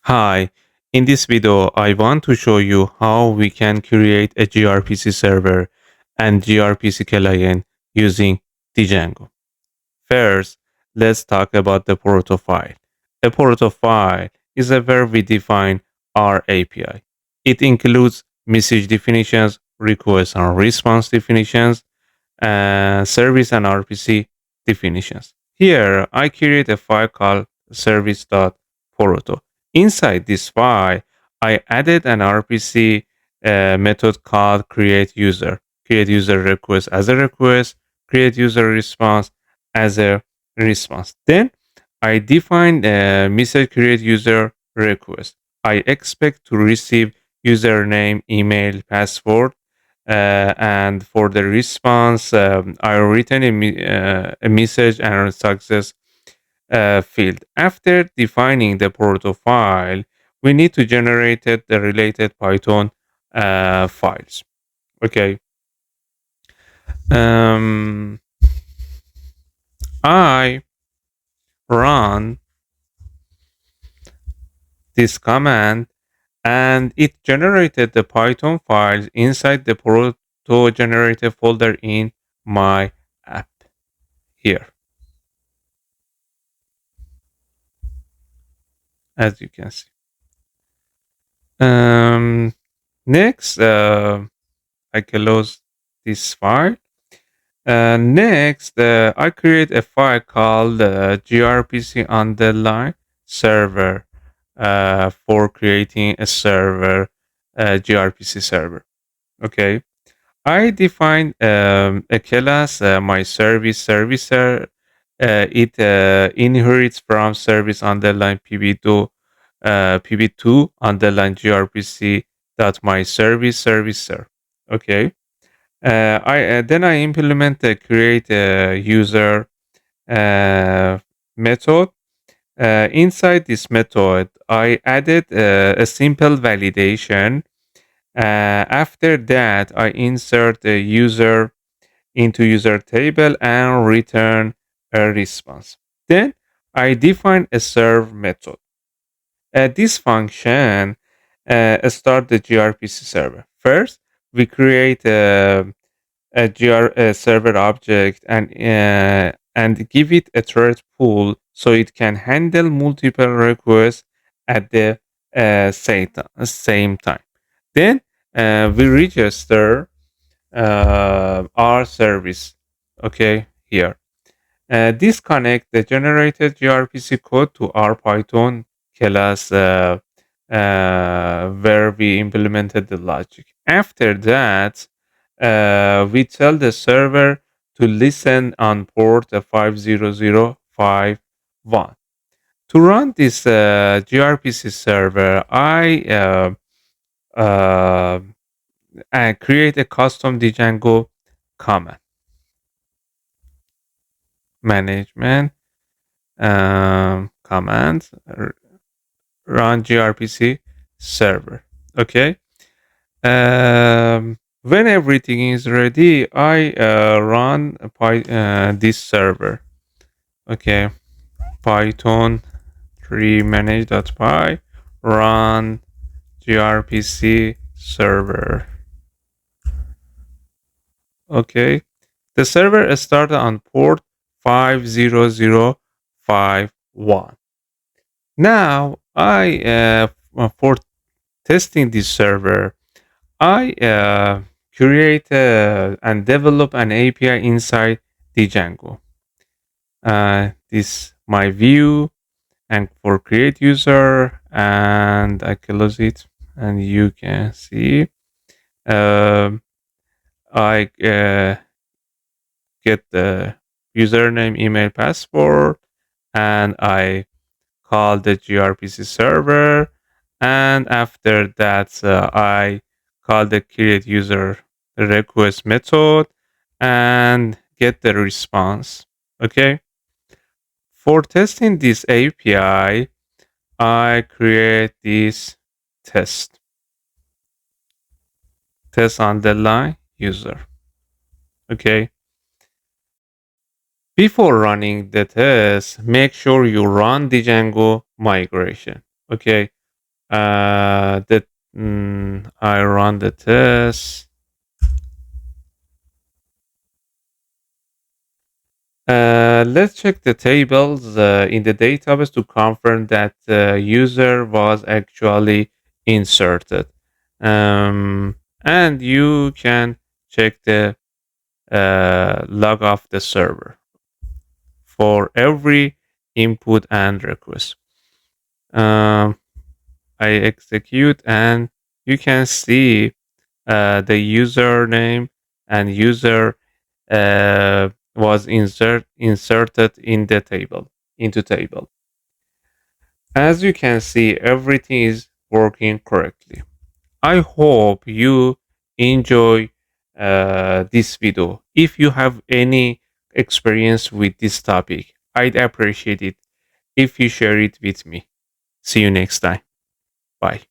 Hi, in this video, I want to show you how we can create a gRPC server and gRPC client using Django. First, let's talk about the proto file. A proto file is a where we define our API. It includes message definitions, request and response definitions, and service and RPC definitions. Here, I create a file called service.proto. Inside this file, I added an RPC method called create user. Create user request as a request, create user response as a response. Then I define a message create user request. I expect to receive username, email, password, and for the response, I return a message and a success field. After defining the proto file, we need to generate the related Python files. Okay. Um, I run this command and it generated the Python files inside the proto generated folder in my app here, as you can see. Um, Next, I close this file. Next, I create a file called gRPC underline server for creating a server, gRPC server. Okay. I define a class, my service servicer. It inherits from service underline pb2 underline gRPC dot my service servicer. Okay. I then I implement the create user uh, method. Inside this method, I added a simple validation. After that, I insert the user into user table and return a response. Then I define a serve method. This function start the gRPC server. First, we create a server object and give it a thread pool so it can handle multiple requests at the same time. Then we register our service. Okay, here. Disconnect the generated gRPC code to our Python class where we implemented the logic. After that, we tell the server to listen on port 50051. To run this gRPC server, uh, I create a custom Django command management command run gRPC server. Okay. When everything is ready, I run this server. Okay, Python 3 manage.py run gRPC server. Okay, the server started on port 50051. Now for testing this server, I create and develop an API inside Django. This my view and for create user, and I close it, and you can see um, I get the username, email, password, and I call the gRPC server, and after that I call the create user request method and get the response. Okay. For testing this API, I create this test underline user. Okay. Before running the test, make sure you run the Django migration. Okay. That I run the test. Let's check the tables in the database to confirm that the user was actually inserted. And you can check the log of the server for every input and request. Um, I execute, and you can see the username and user was inserted in the table into table. As you can see, everything is working correctly. I hope you enjoy this video. If you have any experience with this topic, I'd appreciate it if you share it with me. See you next time. Bye.